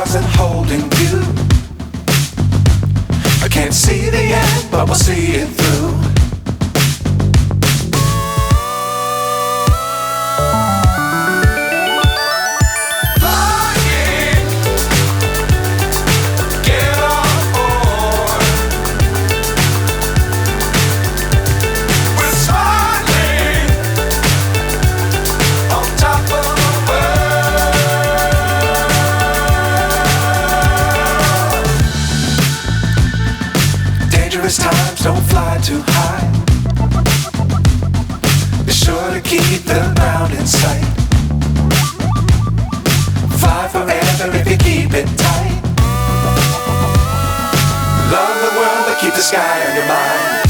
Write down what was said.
stars and holding you. I can't see the end, but we'll see it through. Times don't fly too high. Be sure to keep the ground in sight. Fly forever if you keep it tight. Love the world but keep the sky on your mind.